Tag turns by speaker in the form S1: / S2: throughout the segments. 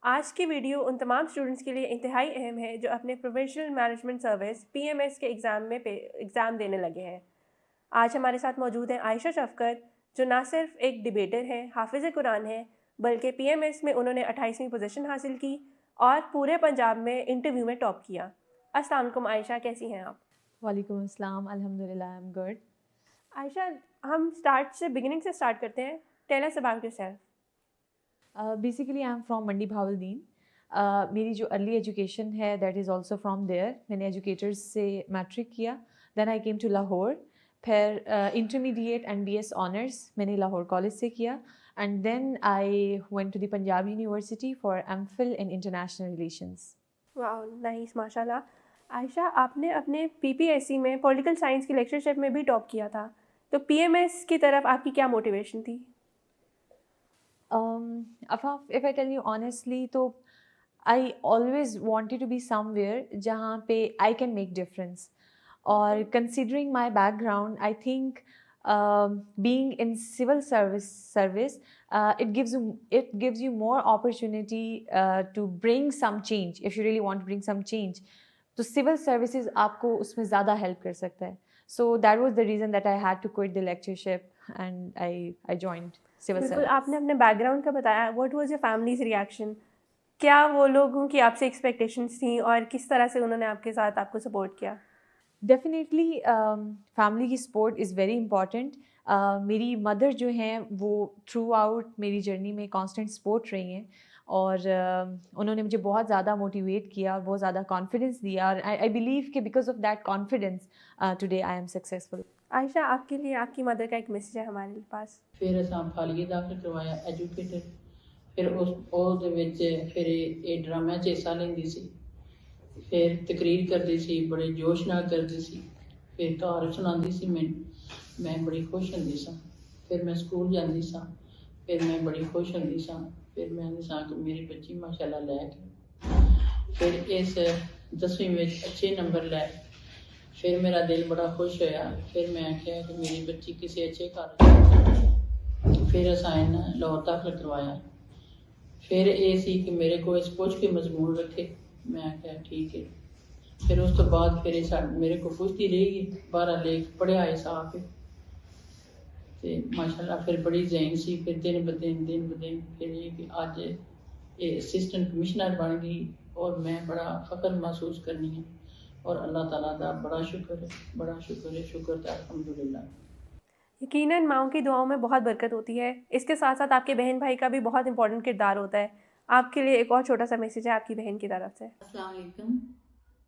S1: آج کی ویڈیو ان تمام اسٹوڈنٹس کے لیے انتہائی اہم ہے جو اپنے پروفیشنل مینجمنٹ سروس PMS کے ایگزام دینے لگے ہیں۔ آج ہمارے ساتھ موجود ہیں عائشہ شفقت، جو نہ صرف ایک ڈیبیٹر ہیں، حافظ قرآن ہیں، بلکہ PMS میں انہوں نے 28ویں پوزیشن حاصل کی اور پورے پنجاب میں انٹرویو میں ٹاپ کیا۔ السلام علیکم عائشہ، کیسی ہیں آپ؟
S2: وعلیکم السلام، الحمدللہ آئی ایم گڈ۔
S1: عائشہ، ہم بگننگ سے اسٹارٹ کرتے ہیں۔ Tell us about your self.
S2: Basically I am from Mandi Bahauddin. میری جو ارلی ایجوکیشن ہے that is also from there. میں نے ایجوکیٹرز سے میٹرک کیا، then I came to Lahore, پھر انٹرمیڈیٹ اینڈ BS آنرس میں نے لاہور کالج سے کیا، and then I went to the Punjab university for MPhil in international relations.
S1: Wow, nice, ماشاء اللہ۔ عائشہ، آپ نے اپنے PPSC میں پولیٹیکل سائنس کی لیکچرشپ میں بھی ٹاپ کیا تھا، تو PMS کی طرف آپ کی کیا موٹیویشن تھی؟
S2: if I tell you honestly تو I always wanted to be somewhere جہاں پہ I can make difference، اور considering my background I think being in civil service it gives you more opportunity to bring some change if you really want to bring some change، تو civil services آپ کو اس میں زیادہ help کر سکتا ہے۔ So that was the reason that I had to quit the lectureship and I joined civil service۔
S1: بالکل، آپ نے اپنے بیک گراؤنڈ کا بتایا، what was your families reaction? کیا وہ لوگوں کی آپ سے ایکسپیکٹیشنس تھیں اور کس طرح سے انہوں نے آپ کے ساتھ آپ کو سپورٹ کیا؟
S2: ڈیفینیٹلی فیملی کی سپورٹ از ویری امپورٹنٹ۔ میری مدر جو ہیں وہ تھرو آؤٹ میری جرنی میں کانسٹنٹ سپورٹ رہی ہیں، اور انہوں نے مجھے بہت زیادہ موٹیویٹ کیا اور بہت زیادہ کانفیڈنس دیا، اور آئی بلیو کہ because of that confidence today I am successful.
S1: Ayesha, آپ کے لیے آپ کی مدر کا ایک میسج ہے ہمارے پاس۔
S3: پھر اساں پھالیے داخل کروایا ایجوکیٹر، پھر اس دے وچ پھر یہ ڈرامے 'ਚ حصہ لیندی سی، پھر تقریر کرتی سی، بڑے جوش نال کرتی سی، پھر گھر سناندی سی، میں بڑی خوش ہوندی سا۔ پھر میں سکول جاندی سا، پھر میں بڑی خوش ہوندی سا، پھر میں آندی سا کہ میری بچی ماشاءاللہ لے کے پھر اس 10ویں میں اچھے نمبر لے، پھر میرا دل بڑا خوش ہویا۔ پھر میں آخیا کہ میری بچی کسی اچھے کالج، پھر اساں لاہور داخل کروایا۔ پھر یہ سی کہ میرے کو اس پوچھ کے مضمون رکھے، میں آخیا ٹھیک ہے۔ پھر اس تو بعد پھر میرے کو پوچھتی رہی گی، 12 لیک پڑھیا ہے صاحب ماشاء اللہ، پھر بڑی ذہین سی۔ پھر دن بدن پھر یہ کہ اج یہ اسسٹنٹ کمشنر بن گئی، اور میں بڑا فخر محسوس کرنی ہے، اور اللہ تعالیٰ کا بڑا شکر ہے، بڑا شکر ہے، شکر ہے الحمدللہ۔
S1: یقیناً ماؤں کی دعاؤں میں بہت برکت ہوتی ہے، اس کے ساتھ ساتھ آپ کے بہن بھائی کا بھی بہت امپورٹنٹ کردار ہوتا ہے۔ آپ کے لیے ایک اور چھوٹا سا میسج ہے آپ کی بہن کی طرف سے۔
S3: السلام علیکم۔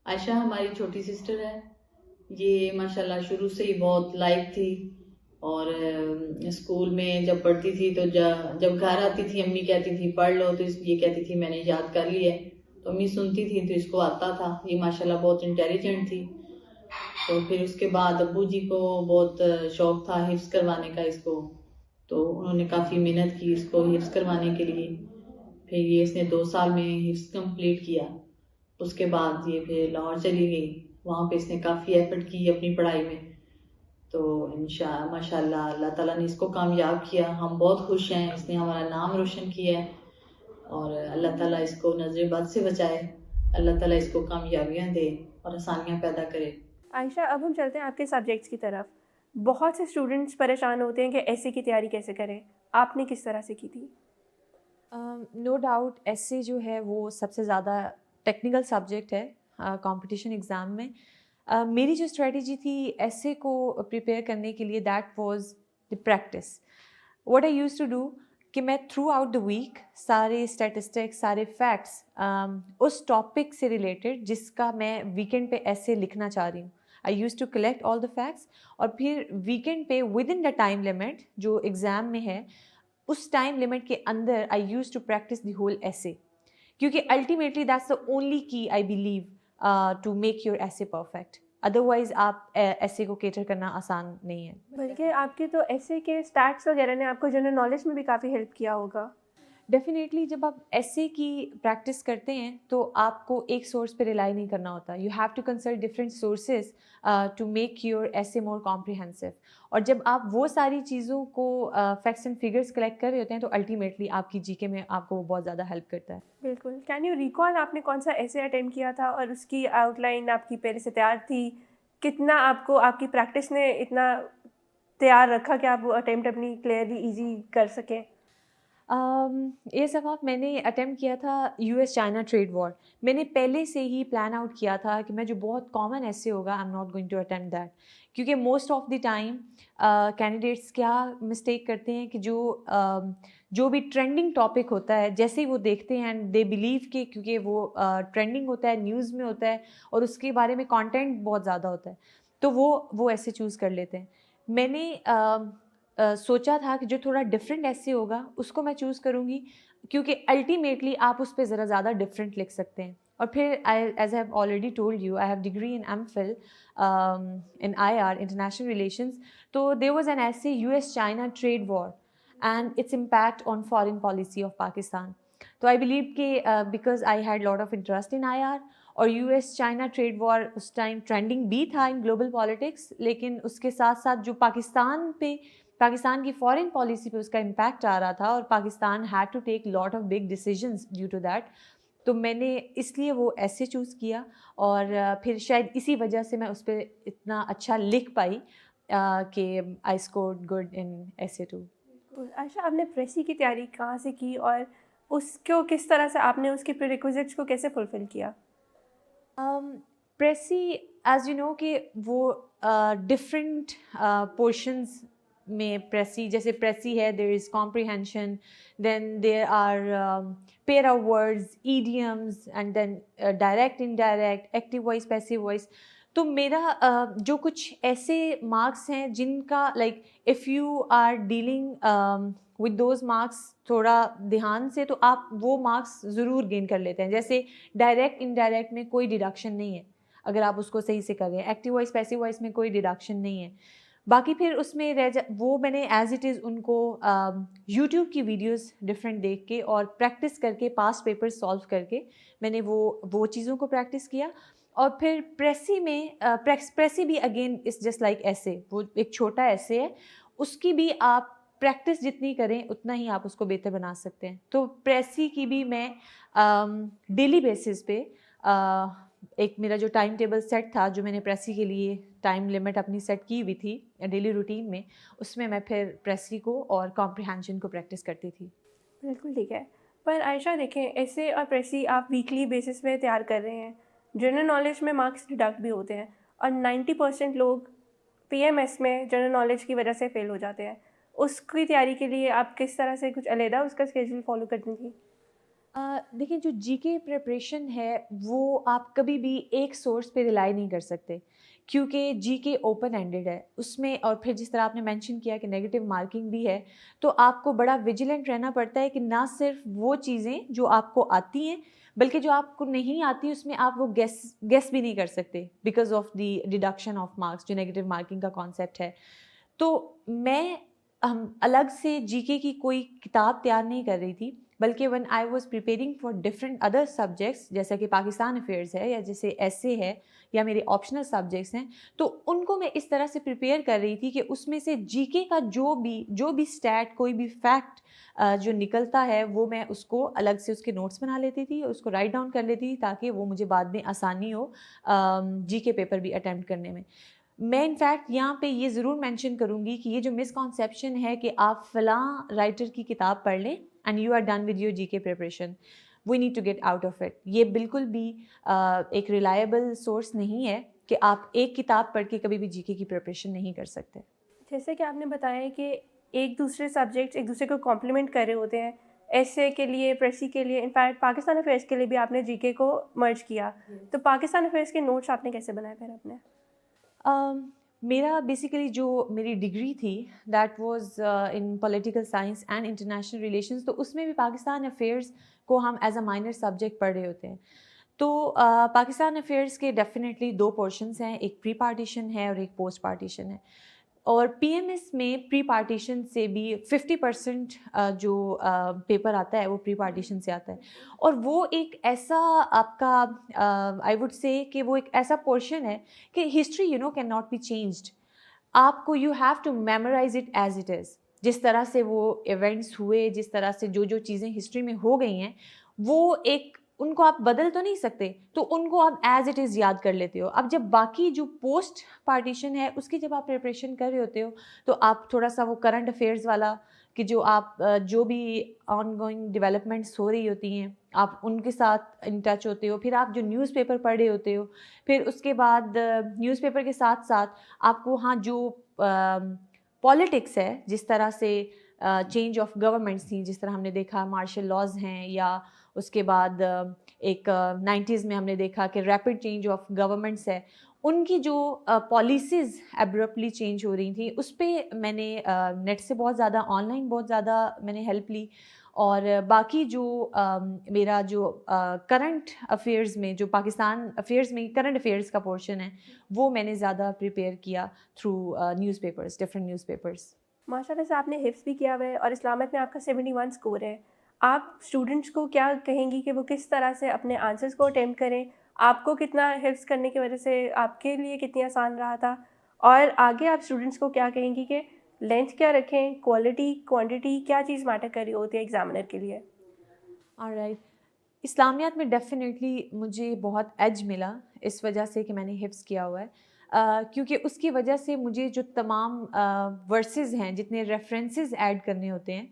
S3: عائشہ ہماری چھوٹی سسٹر ہے، یہ ماشاءاللہ شروع سے ہی بہت لائق تھی، اور اسکول میں جب پڑھتی تھی تو جب گھر آتی تھی امی کہتی تھی پڑھ لو، تو یہ کہتی تھی میں نے یاد کر لی ہے، تو امی سنتی تھی تو اس کو آتا تھا۔ یہ ماشاءاللہ بہت انٹیلیجنٹ تھی۔ تو پھر اس کے بعد ابو جی کو بہت شوق تھا حفظ کروانے کا اس کو، تو انہوں نے کافی محنت کی اس کو حفظ کروانے کے لیے۔ پھر یہ اس نے 2 سال میں حفظ کمپلیٹ کیا۔ اس کے بعد یہ پھر لاہور چلی گئی، وہاں پہ اس نے کافی ایفرٹ کی اپنی پڑھائی میں، تو ماشاء اللہ اللہ تعالیٰ نے اس کو کامیاب کیا۔ ہم بہت خوش ہیں، اس نے ہمارا نام روشن کیا ہے، اور اللہ تعالیٰ اس کو نظر بد سے بچائے، اللہ تعالیٰ اس کو کامیابیاں دے اور آسانیاں پیدا کرے۔
S1: عائشہ، اب ہم چلتے ہیں آپ کے سبجیکٹس کی طرف۔ بہت سے اسٹوڈنٹس پریشان ہوتے ہیں کہ ایسے کی تیاری کیسے کریں، آپ نے کس طرح سے کی تھی؟
S2: نو ڈاؤٹ ایسے جو ہے وہ سب سے زیادہ ٹیکنیکل سبجیکٹ ہے کمپٹیشن ایگزام میں۔ میری جو اسٹریٹجی تھی ایسے کو پریپیئر کرنے کے لیے that was the practice. What I use to do کہ میں تھرو آؤٹ دا ویک سارے اسٹیٹسٹکس، سارے فیکٹس اس ٹاپک سے ریلیٹڈ جس کا میں ویکینڈ پہ ایسے لکھنا چاہ رہی ہوں، I use to collect all the facts, اور پھر ویکینڈ پہ within the time limit جو ایگزام میں ہے اس ٹائم لمٹ کے اندر I use to practice the whole essay, کیونکہ ultimately that's the only key I believe to make your essay perfect. Otherwise آپ ایسے کو کیٹر کرنا آسان نہیں ہے۔
S1: بلکہ آپ کے تو ایسے کے اسٹیٹس وغیرہ نے آپ کو جنرل نالج میں بھی کافی ہیلپ کیا ہوگا۔
S2: ڈیفینیٹلی جب آپ ایسے کی پریکٹس کرتے ہیں تو آپ کو ایک سورس پہ ریلائی نہیں کرنا ہوتا. You have to consult different sources to make your essay more comprehensive. اور جب آپ وہ ساری چیزوں کو فیکٹس اینڈ فگرس کلیکٹ کر رہے ہوتے ہیں تو الٹیمیٹلی آپ کی جی کے میں آپ کو بہت زیادہ ہیلپ کرتا ہے.
S1: بالکل. کین یو ریکال آپ نے کون سا ایسے اٹیمپٹ کیا تھا اور اس کی آؤٹ لائن آپ کی پہلے سے تیار تھی؟ کتنا آپ کو آپ کی پریکٹس نے اتنا تیار رکھا کہ آپ وہ اٹیمپٹ اپنی کلیئرلی ایزی کر سکیں؟
S2: یہ سوال میں نے اٹیمپٹ کیا تھا یو ایس چائنا ٹریڈ وار. میں نے پہلے سے ہی پلان آؤٹ کیا تھا کہ میں جو بہت کامن ایسے ہوگا I am not going to attempt that. کیونکہ most of the time candidates کیا مسٹیک کرتے ہیں کہ جو بھی ٹرینڈنگ ٹاپک ہوتا ہے جیسے ہی وہ دیکھتے ہیں اینڈ دے بلیو کہ کیونکہ وہ ٹرینڈنگ ہوتا ہے نیوز میں ہوتا ہے اور اس کے بارے میں کانٹینٹ بہت زیادہ ہوتا ہے تو وہ ایسے چوز کر لیتے ہیں. میں نے سوچا تھا کہ جو تھوڑا ڈفرینٹ ایسے ہوگا اس کو میں چوز کروں گی کیونکہ الٹیمیٹلی آپ اس پہ ذرا زیادہ ڈفرینٹ لکھ سکتے ہیں. اور پھر as I have already told you I have degree in M Phil in I R international relations. تو there was an essay U S China trade war and its impact on foreign policy of Pakistan. تو I believe کہ because I had lot of interest in I R اور U S China trade war اس time trending بھی تھا ان global politics لیکن اس کے ساتھ ساتھ جو پاکستان کی فارن پالیسی پہ اس کا امپیکٹ آ رہا تھا اور Pakistan had to take lot of big decisions due to that. تو میں نے اس لیے وہ ایسے چوز کیا اور پھر شاید اسی وجہ سے میں اس پہ اتنا اچھا لکھ پائی کہ آئی اسکورڈ گڈ ان ایسے ٹو.
S1: عائشہ آپ نے پریسی کی تیاری کہاں سے کی اور اس کو کس طرح سے آپ نے اس کے پریکوزٹس کو کیسے فلفل کیا؟
S2: پریسی ایز یو نو کہ وہ ڈفرینٹ پورشنز میں پریسی جیسے پریسی ہے there is comprehension then there are pair of words idioms and then direct indirect active voice passive voice. تو میرا جو کچھ ایسے مارکس ہیں جن کا like if you are dealing with those marks تھوڑا دھیان سے تو آپ وہ مارکس ضرور گین کر لیتے ہیں. جیسے ڈائریکٹ انڈائریکٹ میں کوئی ڈیڈکشن نہیں ہے اگر آپ اس کو صحیح سے کر رہے ہیں. ایکٹیو وائس پیسیو وائس میں کوئی ڈیڈکشن نہیں ہے. باقی پھر اس میں وہ میں نے ایز اٹ از ان کو یوٹیوب کی ویڈیوز ڈفرینٹ دیکھ کے اور پریکٹس کر کے پاسٹ پیپر سالو کر کے میں نے وہ چیزوں کو پریکٹس کیا. اور پھر پریسی بھی اگین از جسٹ لائک ایسے وہ ایک چھوٹا ایسے ہے اس کی بھی آپ پریکٹس جتنی کریں اتنا ہی آپ اس کو بہتر بنا سکتے ہیں. تو پریسی کی بھی میں ڈیلی بیسس پہ ایک میرا جو ٹائم ٹیبل سیٹ تھا جو میں نے پریسی کے لیے ٹائم لمٹ اپنی سیٹ کی ہوئی تھی ڈیلی روٹین میں اس میں پھر پریسی کو اور کمپریہینشن کو پریکٹس کرتی تھی.
S1: بالکل ٹھیک ہے. پر عائشہ دیکھیں ایسے اور پریسی آپ ویکلی بیسس پہ تیار کر رہے ہیں. جنرل نالج میں مارکس ڈیڈکٹ بھی ہوتے ہیں اور 90% لوگ پی ایم ایس میں جنرل نالج کی وجہ سے فیل ہو جاتے ہیں. اس کی تیاری کے لیے آپ کس طرح سے کچھ علیحدہ اس کا اسکیجول فالو کرتی تھی؟
S2: دیکھیں جو جی کے پریپریشن ہے وہ آپ کبھی بھی ایک سورس پہ ریلائی نہیں کر سکتے کیونکہ جی کے اوپن اینڈیڈ ہے اس میں. اور پھر جس طرح آپ نے مینشن کیا کہ نیگیٹو مارکنگ بھی ہے تو آپ کو بڑا ویجیلنٹ رہنا پڑتا ہے کہ نہ صرف وہ چیزیں جو آپ کو آتی ہیں بلکہ جو آپ کو نہیں آتی اس میں آپ وہ گیس بھی نہیں کر سکتے because of the deduction of marks جو نیگیٹو مارکنگ کا کانسیپٹ ہے. تو میں الگ سے جی کے کی کوئی کتاب تیار نہیں کر رہی تھی بلکہ when I was preparing for different other subjects جیسا کہ پاکستان افیئرز ہے یا جیسے ایسے ہے یا میرے آپشنل سبجیکٹس ہیں تو ان کو میں اس طرح سے پریپیئر کر رہی تھی کہ اس میں سے جی کے کا جو بھی اسٹیٹ کوئی بھی فیکٹ جو نکلتا ہے وہ میں اس کو الگ سے اس کے نوٹس بنا لیتی تھی اس کو رائٹ ڈاؤن کر لیتی تھی تاکہ وہ مجھے بعد میں آسانی ہو جی کے پیپر بھی اٹیمپٹ کرنے میں. میں انفیکٹ یہاں پہ یہ ضرور مینشن کروں گی کہ یہ جو مسکنسیپشن ہے کہ آپ فلاں رائٹر کی کتاب پڑھ لیں and you are done with your G K preparation we need to get out of it. یہ بالکل بھی ایک ریلائبل سورس نہیں ہے کہ آپ ایک کتاب پڑھ کے کبھی بھی جی کے کی پریپریشن نہیں کر سکتے.
S1: جیسے کہ آپ نے بتایا کہ ایک دوسرے سبجیکٹس ایک دوسرے کو کمپلیمنٹ کر رہے ہوتے ہیں. ایسے کے لیے پریسی کے لیے انفیکٹ پاکستان افیئرس کے لیے بھی آپ نے جی کے کو مرج کیا. تو پاکستان افیئرس کے نوٹس آپ نے کیسے بنائے پھر اپنے؟
S2: میرا بیسیکلی جو میری ڈگری تھی that was in political science and international relations تو اس میں بھی پاکستان افیئرس کو ہم ایز اے مائنر سبجیکٹ پڑھ رہے ہوتے ہیں. تو پاکستان افیئرس کے ڈیفینیٹلی 2 پورشنز ہیں ایک پری پارٹیشن ہے اور ایک پوسٹ پارٹیشن ہے. اور پی ایم ایس میں پری پارٹیشن سے بھی 50% جو پیپر آتا ہے وہ پری پارٹیشن سے آتا ہے, اور وہ ایک ایسا آپ کا آئی وڈ سے کہ وہ ایک ایسا پورشن ہے کہ history can not be changed. آپ کو you have to memorise it as it is. جس طرح سے وہ ایونٹس ہوئے, جس طرح سے جو چیزیں ہسٹری میں ہو گئی ہیں, وہ ایک ان کو آپ بدل تو نہیں سکتے, تو ان کو آپ ایز اٹ از یاد کر لیتے ہو. اب جب باقی جو پوسٹ پارٹیشن ہے اس کی جب آپ پریپریشن کر رہے ہوتے ہو تو آپ تھوڑا سا وہ کرنٹ افیئرز والا کہ جو آپ جو بھی آن گوئنگ ڈیولپمنٹس ہو رہی ہوتی ہیں آپ ان کے ساتھ ان ٹچ ہوتے ہو. پھر آپ جو نیوز پیپر پڑھ رہے ہوتے ہو, پھر اس کے بعد نیوز پیپر کے ساتھ ساتھ آپ کو جو پالیٹکس ہے, جس طرح سے چینج آف گورنمنٹس تھیں, جس طرح ہم نے دیکھا مارشل لاز ہیں, یا اس کے بعد ایک 90s میں ہم نے دیکھا کہ ریپڈ چینج آف گورنمنٹس ہے, ان کی جو پالیسیز ایبرپٹلی چینج ہو رہی تھیں, اس پہ میں نے نیٹ سے بہت زیادہ آن لائن بہت زیادہ میں نے ہیلپ لی. اور باقی جو میرا جو کرنٹ افیئرز میں جو پاکستان افیئرز میں کرنٹ افیئرز کا پورشن ہے وہ میں نے زیادہ پریپیئر کیا through news papers, different news papers.
S1: ماشاء اللہ سے آپ نے حفظ بھی کیا ہوا ہے اور اسلامت میں آپ کا 71 اسکور ہے. آپ اسٹوڈنٹس کو کیا کہیں گی کہ وہ کس طرح سے اپنے آنسرس کو اٹیمپٹ کریں؟ آپ کو کتنا حفظ کرنے کی وجہ سے آپ کے لیے کتنی آسان رہا تھا, اور آگے آپ اسٹوڈنٹس کو کیا کہیں گی کہ لینتھ کیا رکھیں, کوالٹی کوانٹٹی کیا چیز میٹر کر رہی ہوتی ہے ایگزامنر کے لیے؟
S2: آلرائٹ, اسلامیات میں ڈیفینیٹلی مجھے بہت ایج ملا اس وجہ سے کہ میں نے حفظ کیا ہوا ہے, کیونکہ اس کی وجہ سے مجھے جو تمام ورسز ہیں, جتنے ریفرنسز ایڈ کرنے ہوتے ہیں,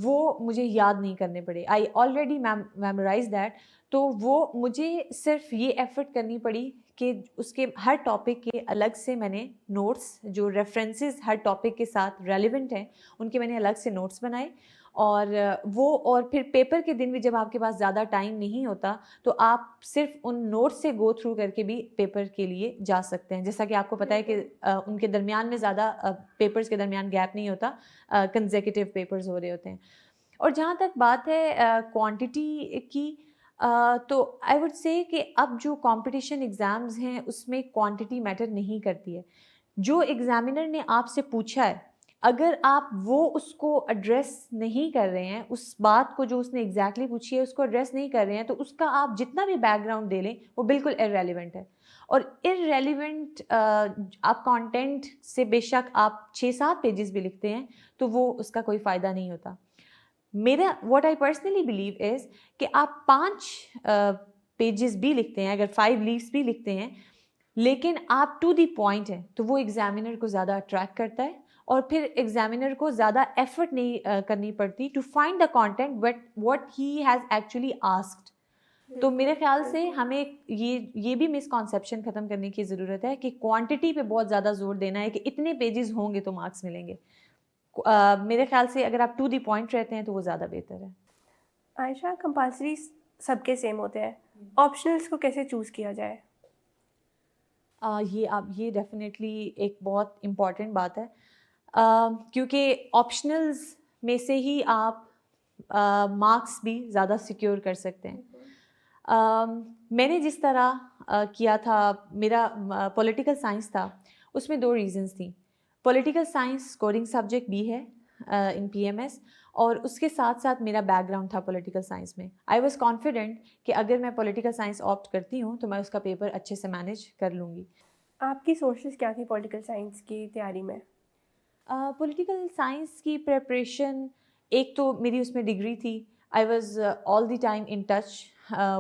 S2: وہ مجھے یاد نہیں کرنے پڑے. I already memorise that. تو وہ مجھے صرف یہ ایفرٹ کرنی پڑی کہ اس کے ہر ٹاپک کے الگ سے میں نے نوٹس, جو ریفرنسز ہر ٹاپک کے ساتھ ریلیونٹ ہیں ان کے میں نے الگ سے نوٹس بنائے. اور پھر پیپر کے دن بھی جب آپ کے پاس زیادہ ٹائم نہیں ہوتا تو آپ صرف ان نوٹس سے گو تھرو کر کے بھی پیپر کے لیے جا سکتے ہیں. جیسا کہ آپ کو پتہ ہے کہ ان کے درمیان میں زیادہ پیپرز کے درمیان گیپ نہیں ہوتا, کنزیکیٹو پیپرز ہو رہے ہوتے ہیں. اور جہاں تک بات ہے کوانٹٹی کی, تو آئی وڈ سے کہ اب جو کمپٹیشن ایگزامز ہیں اس میں کوانٹٹی میٹر نہیں کرتی ہے. جو ایگزامینر نے آپ سے پوچھا ہے اگر آپ وہ اس کو ایڈریس نہیں کر رہے ہیں, اس بات کو جو اس نے ایگزیکٹلی پوچھی ہے اس کو ایڈریس نہیں کر رہے ہیں, تو اس کا آپ جتنا بھی بیک گراؤنڈ دے لیں وہ بالکل ارریلیونٹ ہے. اور ارریلیونٹ آپ کانٹینٹ سے بے شک آپ 6-7 پیجز بھی لکھتے ہیں تو وہ اس کا کوئی فائدہ نہیں ہوتا. میرا واٹ آئی پرسنلی بلیو از کہ آپ 5 پیجز بھی لکھتے ہیں, اگر 5 لیفس بھی لکھتے ہیں, لیکن آپ ٹو دی پوائنٹ ہیں, تو وہ ایگزامینر کو زیادہ اٹریکٹ کرتا ہے, اور پھر ایگزامینر کو زیادہ ایفرٹ نہیں کرنی پڑتی to find the content what he has actually asked. تو میرے خیال سے ہمیں یہ بھی مسکنسیپشن ختم کرنے کی ضرورت ہے کہ کوانٹٹی پہ بہت زیادہ زور دینا ہے کہ اتنے پیجز ہوں گے تو مارکس ملیں گے. میرے خیال سے اگر آپ ٹو دی پوائنٹ رہتے ہیں تو وہ زیادہ بہتر ہے.
S1: عائشہ, کمپلسری سب کے سیم ہوتے ہیں, آپشنلس کو کیسے چوز کیا جائے؟
S2: یہ ڈیفینیٹلی ایک بہت امپورٹنٹ بات ہے, کیونکہ آپشنلز میں سے ہی آپ مارکس بھی زیادہ سیکیور کر سکتے ہیں. میں نے جس طرح کیا تھا, میرا پولیٹیکل سائنس تھا, اس میں 2 ریزنز تھیں. پولیٹیکل سائنس اسکورنگ سبجیکٹ بھی ہے ان پی ایم ایس, اور اس کے ساتھ ساتھ میرا بیک گراؤنڈ تھا پولیٹیکل سائنس میں. آئی واز کانفیڈنٹ کہ اگر میں پولیٹیکل سائنس آپٹ کرتی ہوں تو میں اس کا پیپر اچھے سے مینیج کر لوں گی.
S1: آپ کی سورسز کیا تھی پولیٹیکل سائنس کی تیاری میں؟
S2: پولیٹیکل سائنس کی پریپریشن, ایک تو میری اس میں ڈگری تھی, I was all the time in touch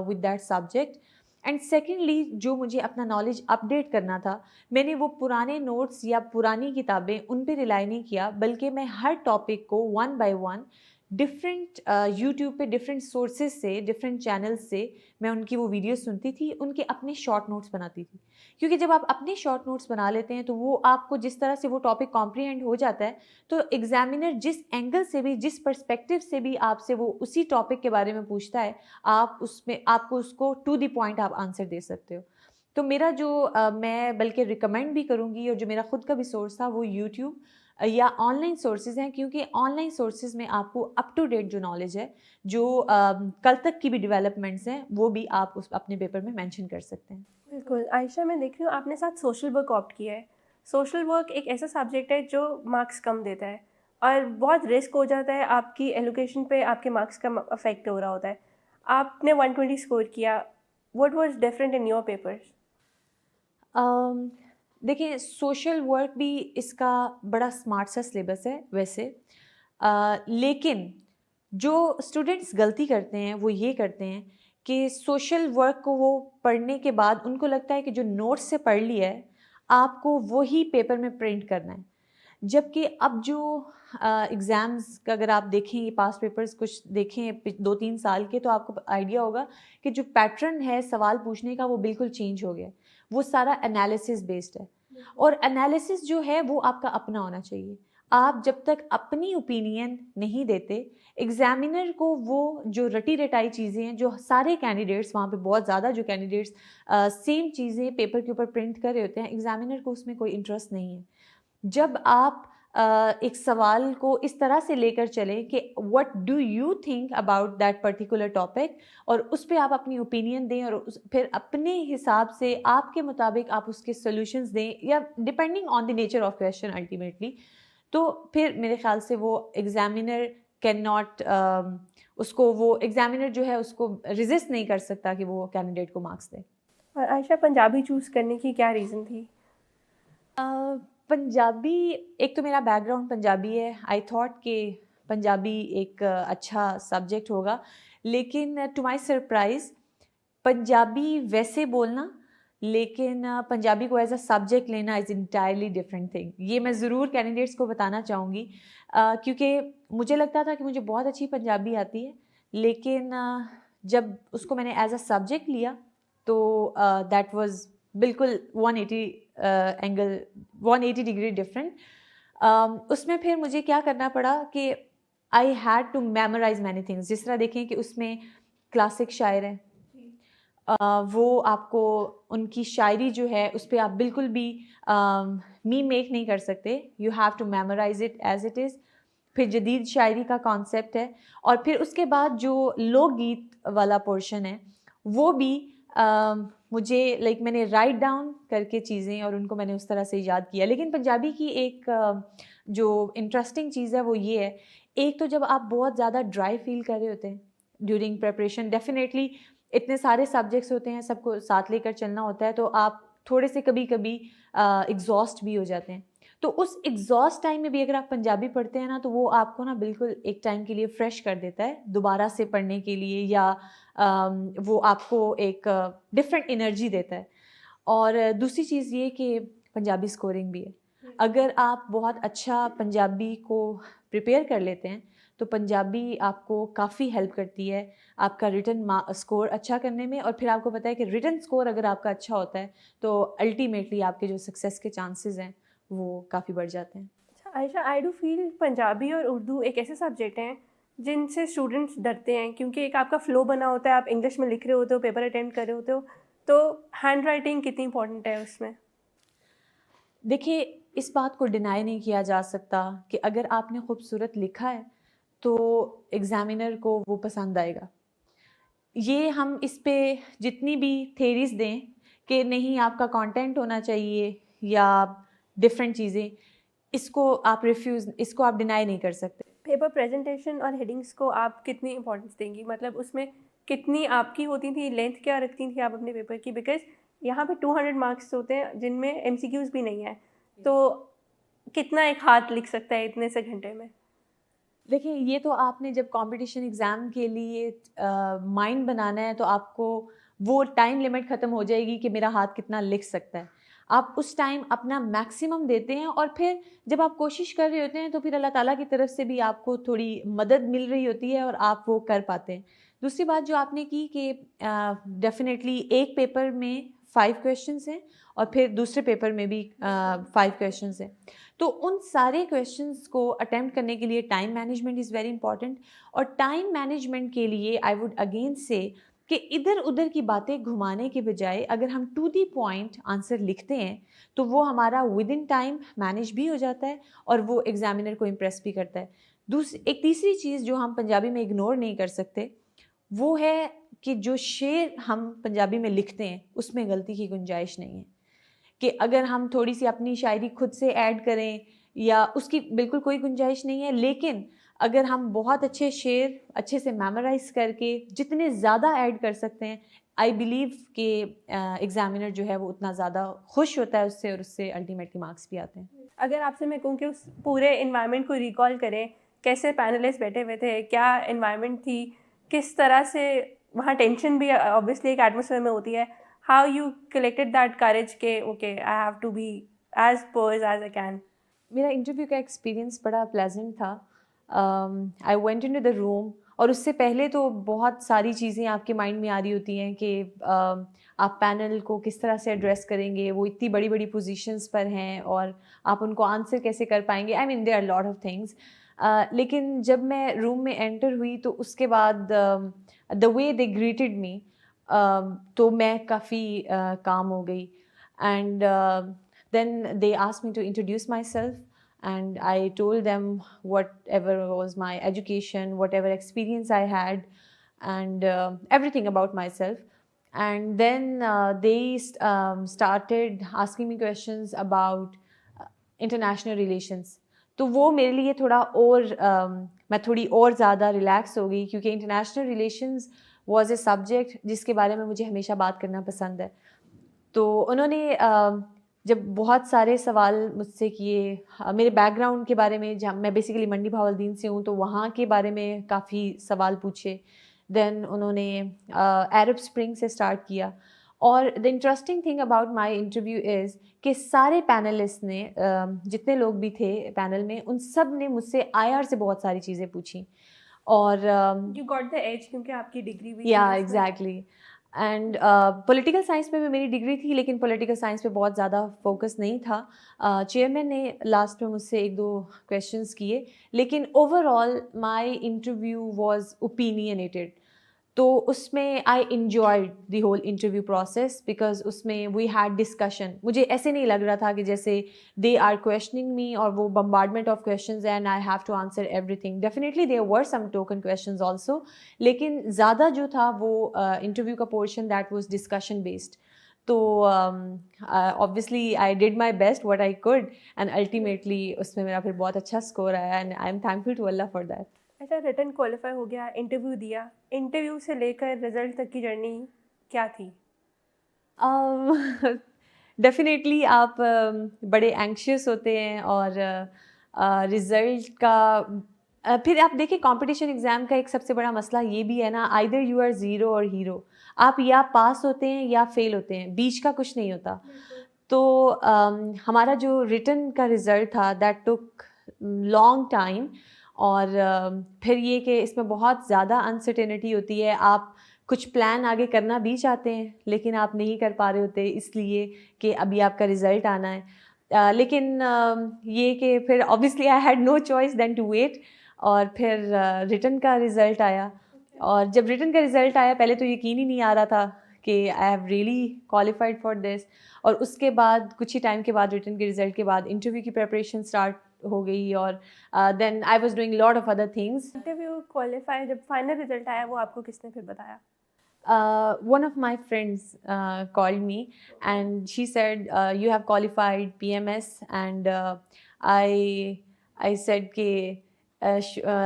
S2: with that subject, and secondly جو مجھے اپنا نالج اپڈیٹ کرنا تھا, میں نے وہ پرانے نوٹس یا پرانی کتابیں ان پہ ریلائی نہیں کیا, بلکہ میں ہر ٹاپک کو 1 by 1 ڈفرینٹ یوٹیوب پہ ڈفرینٹ سورسز سے, ڈفرینٹ چینلز سے میں ان کی وہ ویڈیوز سنتی تھی, ان کے اپنے شارٹ نوٹس بناتی تھی. کیونکہ جب آپ اپنے شارٹ نوٹس بنا لیتے ہیں تو وہ آپ کو جس طرح سے وہ ٹاپک کمپریہینڈ ہو جاتا ہے, تو ایگزامینر جس اینگل سے بھی, جس پرسپیکٹیو سے بھی آپ سے وہ اسی ٹاپک کے بارے میں پوچھتا ہے, آپ کو اس کو ٹو دی پوائنٹ آپ آنسر دے سکتے ہو. تو میرا جو میں بلکہ ریکمینڈ بھی کروں گی, اور جو میرا خود کا بھی سورس تھا وہ یوٹیوب یا آن لائن سورسز ہیں, کیونکہ آن لائن سورسز میں آپ کو اپ ٹو ڈیٹ جو نالج ہے, جو کل تک کی بھی ڈیولپمنٹس ہیں, وہ بھی آپ اپنے پیپر میں مینشن کر سکتے ہیں.
S1: بالکل. عائشہ, میں دیکھ رہی ہوں آپ نے ساتھ سوشل ورک آپٹ کیا ہے. سوشل ورک ایک ایسا سبجیکٹ ہے جو مارکس کم دیتا ہے اور بہت رسک ہو جاتا ہے، آپ کی ایلوکیشن پہ آپ کے مارکس کا افیکٹ ہو رہا ہوتا ہے. آپ نے 120 اسکور کیا، what was different in your papers?
S2: دیکھیں سوشل ورک بھی اس کا بڑا اسمارٹ سا سلیبس ہے ویسے، لیکن جو اسٹوڈنٹس غلطی کرتے ہیں وہ یہ کرتے ہیں کہ سوشل ورک کو وہ پڑھنے کے بعد ان کو لگتا ہے کہ جو نوٹس سے پڑھ لیا ہے آپ کو وہی پیپر میں پرنٹ کرنا ہے، جبکہ اب جو ایگزامز کا اگر آپ دیکھیں یہ پاس پیپرز کچھ دیکھیں 2-3 سال کے تو آپ کو آئیڈیا ہوگا کہ جو پیٹرن ہے سوال پوچھنے کا وہ بالکل چینج ہو گیا، وہ سارا انالیسس بیسڈ ہے. اور انالیسس جو ہے وہ آپ کا اپنا ہونا چاہیے. آپ جب تک اپنی اوپینین نہیں دیتے ایگزامینر کو وہ جو رٹی رٹائی چیزیں ہیں جو سارے کینڈیڈیٹس وہاں پہ بہت زیادہ جو کینڈیڈیٹس سیم چیزیں پیپر کے اوپر پرنٹ کر رہے ہوتے ہیں، ایگزامینر کو اس میں کوئی انٹرسٹ نہیں ہے. جب آپ ایک سوال کو اس طرح سے لے کر چلیں کہ what do you think about that particular topic اور اس پہ آپ اپنی اوپینین دیں اور پھر اپنے حساب سے آپ کے مطابق آپ اس کے سولوشنز دیں یا depending on the nature of question ultimately, تو پھر میرے خیال سے وہ ایگزامینر کین ناٹ اس کو وہ ایگزامینر جو ہے اس کو ریزسٹ نہیں کر سکتا کہ وہ کینڈیڈیٹ کو مارکس دے.
S1: اور عائشہ پنجابی چوز کرنے کی کیا ریزن تھی؟
S2: پنجابی ایک تو میرا بیک گراؤنڈ پنجابی ہے، آئی تھاٹ کہ پنجابی ایک اچھا سبجیکٹ ہوگا، لیکن ٹو مائی سرپرائز پنجابی ویسے بولنا لیکن پنجابی کو ایز اے سبجیکٹ لینا از انٹائرلی ڈفرینٹ تھنگ. یہ میں ضرور کینڈیڈیٹس کو بتانا چاہوں گی کیونکہ مجھے لگتا تھا کہ مجھے بہت اچھی پنجابی آتی ہے، لیکن جب اس کو میں نے ایز اے سبجیکٹ لیا تو دیٹ واز بالکل 180 ڈگری ڈفرینٹ. اس میں پھر مجھے کیا کرنا پڑا کہ I had to memorise many things. جس طرح دیکھیں کہ اس میں کلاسک شاعر ہیں، وہ آپ کو ان کی شاعری جو ہے اس پہ آپ بالکل بھی میک نہیں کر سکتے، you have to memorise it as it is. پھر جدید شاعری کا کانسیپٹ ہے، اور پھر اس کے بعد جو لوک گیت والا پورشن ہے وہ بھی مجھے لائک میں نے رائٹ ڈاؤن کر کے چیزیں اور ان کو میں نے اس طرح سے یاد کیا. لیکن پنجابی کی ایک جو انٹرسٹنگ چیز ہے وہ یہ ہے، ایک تو جب آپ بہت زیادہ ڈرائی فیل کر رہے ہوتے ہیں ڈیورنگ پریپریشن، ڈیفینیٹلی اتنے سارے سبجیکٹس ہوتے ہیں سب کو ساتھ لے کر چلنا ہوتا ہے تو آپ تھوڑے سے کبھی کبھی ایگزاسٹ بھی ہو جاتے ہیں. تو اس ایگزاسٹ ٹائم میں بھی اگر آپ پنجابی پڑھتے ہیں نا تو وہ آپ کو نا بالکل ایک ٹائم کے لیے فریش کر دیتا ہے دوبارہ سے پڑھنے کے لیے، یا وہ آپ کو ایک ڈفرینٹ انرجی دیتا ہے. اور دوسری چیز یہ کہ پنجابی اسکورنگ بھی ہے. اگر آپ بہت اچھا پنجابی کو پریپیئر کر لیتے ہیں تو پنجابی آپ کو کافی ہیلپ کرتی ہے آپ کا ریٹن اسکور اچھا کرنے میں. اور پھر آپ کو پتہ ہے کہ ریٹن اسکور اگر آپ کا اچھا ہوتا ہے تو الٹیمیٹلی آپ کے جو سکسیس کے چانسز ہیں وہ کافی بڑھ جاتے ہیں.
S1: عائشہ، آئی ڈو فیل پنجابی اور اردو ایک ایسے سبجیکٹ ہیں جن سے اسٹوڈنٹس ڈرتے ہیں، کیونکہ ایک آپ کا فلو بنا ہوتا ہے، آپ انگلش میں لکھ رہے ہوتے ہو، پیپر اٹیمپٹ کر رہے ہوتے ہو، تو ہینڈ رائٹنگ کتنی امپورٹنٹ ہے اس میں؟
S2: دیکھیے اس بات کو ڈینائی نہیں کیا جا سکتا کہ اگر آپ نے خوبصورت لکھا ہے تو ایگزامینر کو وہ پسند آئے گا. یہ ہم اس پہ جتنی بھی تھیریز دیں کہ نہیں آپ کا کانٹینٹ ہونا چاہیے یا ڈفرینٹ چیزیں، اس کو آپ ڈینائی نہیں کر سکتے.
S1: پیپر پریزنٹیشن اور ہیڈنگس کو آپ کتنی امپورٹنس دیں گی؟ مطلب اس میں کتنی آپ کی ہوتی تھی، لینتھ کیا رکھتی تھی آپ اپنے پیپر کی؟ بیکاز یہاں پہ 200 مارکس ہوتے ہیں جن میں MCQs بھی نہیں ہیں، تو کتنا ایک ہاتھ لکھ سکتا ہے اتنے سے گھنٹے میں؟
S2: دیکھیں یہ تو آپ نے جب کمپٹیشن ایگزام کے لیے مائنڈ بنانا ہے تو آپ کو وہ ٹائم لمٹ ختم ہو جائے گی کہ میرا ہاتھ کتنا لکھ سکتا ہے. آپ اس ٹائم اپنا میکسیمم دیتے ہیں اور پھر جب آپ کوشش کر رہے ہوتے ہیں تو پھر اللہ تعالیٰ کی طرف سے بھی آپ کو تھوڑی مدد مل رہی ہوتی ہے اور آپ وہ کر پاتے ہیں. دوسری بات جو آپ نے کی کہ ڈیفینیٹلی ایک پیپر میں 5 کویشچنس ہیں اور پھر دوسرے پیپر میں بھی 5 کویشچنس ہیں، تو ان سارے کویشچنس کو اٹیمپٹ کرنے کے لیے time management is very important. اور ٹائم مینجمنٹ کے لیے آئی ووڈ اگین سے کہ ادھر ادھر کی باتیں گھمانے کے بجائے اگر ہم ٹو دی پوائنٹ آنسر لکھتے ہیں تو وہ ہمارا ود ان ٹائم مینیج بھی ہو جاتا ہے اور وہ ایگزامینر کو امپریس بھی کرتا ہے. ایک تیسری چیز جو ہم پنجابی میں اگنور نہیں کر سکتے وہ ہے کہ جو شعر ہم پنجابی میں لکھتے ہیں اس میں غلطی کی گنجائش نہیں ہے. کہ اگر ہم تھوڑی سی اپنی شاعری خود سے ایڈ کریں یا اس کی بالکل کوئی گنجائش نہیں ہے، لیکن اگر ہم بہت اچھے شعر اچھے سے میمورائز کر کے جتنے زیادہ ایڈ کر سکتے ہیں، آئی بلیو کہ ایگزامینر جو ہے وہ اتنا زیادہ خوش ہوتا ہے اس سے، اور اس سے الٹیمیٹلی مارکس بھی آتے ہیں.
S1: اگر آپ سے میں کہوں کہ اس پورے انوائرمنٹ کو ریکال کریں، کیسے پینلسٹ بیٹھے ہوئے تھے، کیا انوائرمنٹ تھی، کس طرح سے وہاں ٹینشن بھی آبویسلی ایک ایٹماسفیئر میں ہوتی ہے، how you collected that courage کہ okay I have to be as poised as I can.
S2: میرا انٹرویو کا ایکسپیرینس بڑا پلیزنٹ تھا. آئی وینٹ انٹو دا روم، اور اس سے پہلے تو بہت ساری چیزیں آپ کے مائنڈ میں آ رہی ہوتی ہیں کہ آپ پینل کو کس طرح سے ایڈریس کریں گے، وہ اتنی بڑی بڑی پوزیشنس پر ہیں اور آپ ان کو آنسر کیسے کر پائیں گے. I mean there are lot of things. لیکن جب میں روم میں انٹر ہوئی تو اس کے بعد دا وے دے گریٹڈ می، تو میں کافی کام ہو گئی. And then they asked me to introduce myself, and I told them whatever was my education, whatever experience I had, and everything about myself. And then they started asking me questions about international relations. تو وہ میرے لیے تھوڑا اور میں تھوڑی اور زیادہ ریلیکس ہو گئی، کیونکہ international relations was a subject جس کے بارے میں مجھے ہمیشہ بات کرنا پسند ہے. تو انہوں نے جب بہت سارے سوال مجھ سے کیے میرے بیک گراؤنڈ کے بارے میں، جہاں میں بیسیکلی منڈی بھاولدین سے ہوں، تو وہاں کے بارے میں کافی سوال پوچھے. دین انہوں نے عرب اسپرنگ سے اسٹارٹ کیا. اور the interesting thing about my interview is کہ سارے پینلسٹ نے، جتنے لوگ بھی تھے پینل میں، ان سب نے مجھ سے IR سے بہت ساری چیزیں پوچھیں. اور
S1: یو گاٹ دا ایج کیونکہ آپ کی ڈگری بھی
S2: یا ایگزیکٹلی. اینڈ پولیٹیکل سائنس میں بھی میری ڈگری تھی، لیکن پولیٹیکل سائنس پہ بہت زیادہ فوکس نہیں تھا. چیئرمین نے لاسٹ میں مجھ سے 1-2 کویشچنس کیے، لیکن overall my interview was opinionated. تو اس میں I enjoyed the whole interview process, because اس میں وی ہیڈ ڈسکشن. مجھے ایسے نہیں لگ رہا تھا کہ جیسے دے آر کویشچننگ می اور وہ bombardment of questions and I have to answer everything. Definitely there were some token questions also, لیکن زیادہ جو تھا وہ انٹرویو کا portion that was discussion based. تو obviously I did my best what I could, and ultimately اس میں میرا پھر بہت اچھا اسکور آیا، and I am thankful to Allah for that.
S1: اچھا، ریٹن کوالیفائی ہو گیا، انٹرویو دیا، انٹرویو سے لے کر رزلٹ تک کی جرنی کیا تھی؟
S2: ڈیفینیٹلی آپ بڑے اینکشیس ہوتے ہیں، اور رزلٹ کا پھر آپ دیکھیں کمپٹیشن ایگزام کا ایک سب سے بڑا مسئلہ یہ بھی ہے نا، آئدر یو آر زیرو اور ہیرو. آپ یا پاس ہوتے ہیں یا فیل ہوتے ہیں، بیچ کا کچھ نہیں ہوتا. تو ہمارا جو ریٹن کا رزلٹ تھا دیٹ ٹک لانگ ٹائم. اور پھر یہ کہ اس میں بہت زیادہ انسرٹینٹی ہوتی ہے. آپ کچھ پلان آگے کرنا بھی چاہتے ہیں، لیکن آپ نہیں کر پا رہے ہوتے اس لیے کہ ابھی آپ کا رزلٹ آنا ہے. لیکن یہ کہ پھر obviously I had no choice than to wait. اور پھر ریٹن کا رزلٹ آیا، اور جب ریٹن کا رزلٹ آیا پہلے تو یقین ہی نہیں آ رہا تھا کہ I have really qualified for this. اور اس کے بعد کچھ ہی ٹائم کے بعد ریٹن کے رزلٹ کے بعد انٹرویو کی پریپریشن اسٹارٹ ہو گئی، اور then I was doing lot of other things.
S1: Interview qualify جب فائنل رزلٹ آیا وہ آپ کو کس نے پھر بتایا؟
S2: One of my friends called me and she said you have qualified PMS, and I said کہ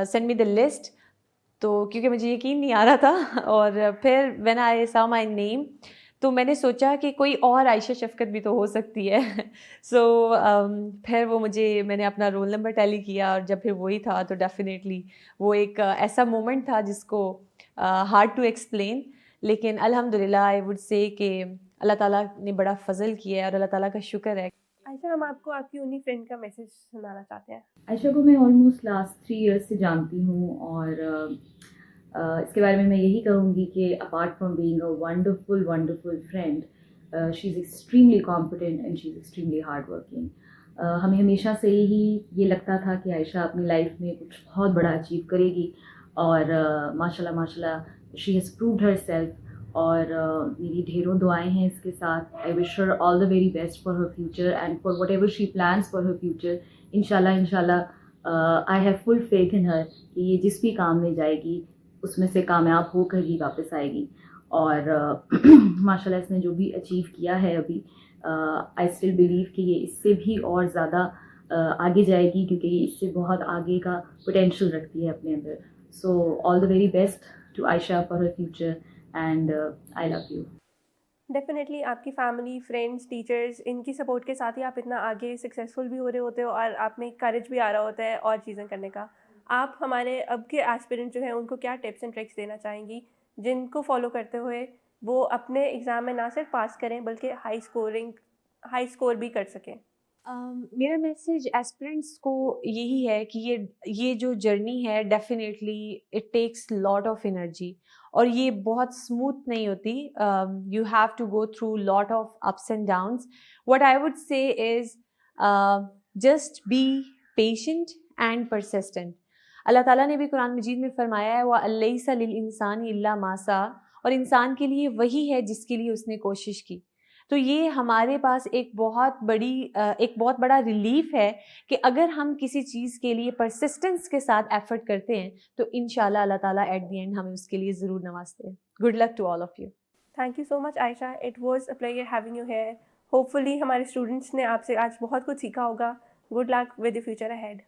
S2: send me the list. تو کیونکہ مجھے یقین نہیں آ رہا تھا، اور پھر when I saw my name تو میں نے سوچا کہ کوئی اور عائشہ شفقت بھی تو ہو سکتی ہے. سو پھر وہ میں نے اپنا رول نمبر ٹیلی کیا، اور جب پھر وہی تھا تو ڈیفینیٹلی وہ ایک ایسا مومنٹ تھا جس کو ہارڈ ٹو ایکسپلین. لیکن الحمد للہ آئی وڈ سے کہ اللہ تعالیٰ نے بڑا فضل کیا ہے، اور اللہ تعالیٰ کا شکر ہے.
S1: عائشہ، ہم آپ کو آپ کی انہی فرینڈ کا میسج سنانا چاہتے ہیں.
S4: عائشہ کو میں آلموسٹ لاسٹ 3 ایئرس سے جانتی ہوں، اور اس کے بارے میں یہی کہوں گی کہ apart from being a wonderful friend, she is extremely competent and she is extremely hard working. ہمیں ہمیشہ سے ہی یہ لگتا تھا کہ عائشہ اپنی لائف میں کچھ بہت بڑا اچیو کرے گی، اور ماشاء اللہ she has proved herself. اور میری ڈھیروں دعائیں ہیں اس کے ساتھ. I wish her all the very best for her future and for whatever she plans for her future. انشاء اللہ I have full faith in ہر کہ یہ جس بھی کام میں جائے گی اس میں سے کامیاب ہو کر ہی واپس آئے گی. اور ماشاء اللہ اس نے جو بھی اچیو کیا ہے ابھی آئی اسٹل بلیو کہ یہ اس سے بھی اور زیادہ آگے جائے گی کیونکہ یہ اس سے بہت آگے کا پوٹینشیل رکھتی ہے اپنے اندر. So all the very best to Ayesha for her future and I love you.
S1: Definitely آپ کی فیملی، فرینڈس، ٹیچرز، ان کی سپورٹ کے ساتھ ہی آپ اتنا آگے سکسیزفل بھی ہو رہے ہوتے ہو اور آپ میں کریج بھی آ رہا ہوتا ہے اور چیزیں کرنے کا. آپ ہمارے اب کے ایسپیرنٹ جو ہیں ان کو کیا ٹپس اینڈ ٹرکس دینا چاہیں گی جن کو فالو کرتے ہوئے وہ اپنے ایگزام میں نہ صرف پاس کریں بلکہ ہائی اسکور بھی کر سکیں؟
S2: میرا میسیج ایسپرنٹس کو یہی ہے کہ یہ جو جرنی ہے definitely it takes lot of energy اور یہ بہت اسموتھ نہیں ہوتی. You have to go through lot of ups and downs. What I would say is just be patient and persistent. اللہ تعالیٰ نے بھی قرآن مجید میں فرمایا ہے وَأَلَّيْسَ لِلْإِنسَانِ إِلَّا مَا سَعَىٰ، اور انسان کے لیے وہی ہے جس کے لیے اس نے کوشش کی. تو یہ ہمارے پاس ایک بہت بڑا ریلیف ہے کہ اگر ہم کسی چیز کے لیے پرسسٹنس کے ساتھ ایفرٹ کرتے ہیں تو انشاءاللہ اللہ تعالیٰ ایٹ دی اینڈ ہمیں اس کے لیے ضرور نوازتے ہیں. Good luck to all of you.
S1: Thank you so much Ayesha. It was a pleasure having you here. Hopefully ہمارے اسٹوڈنٹس نے آپ سے آج بہت کچھ سیکھا ہوگا. Good luck with the future ahead.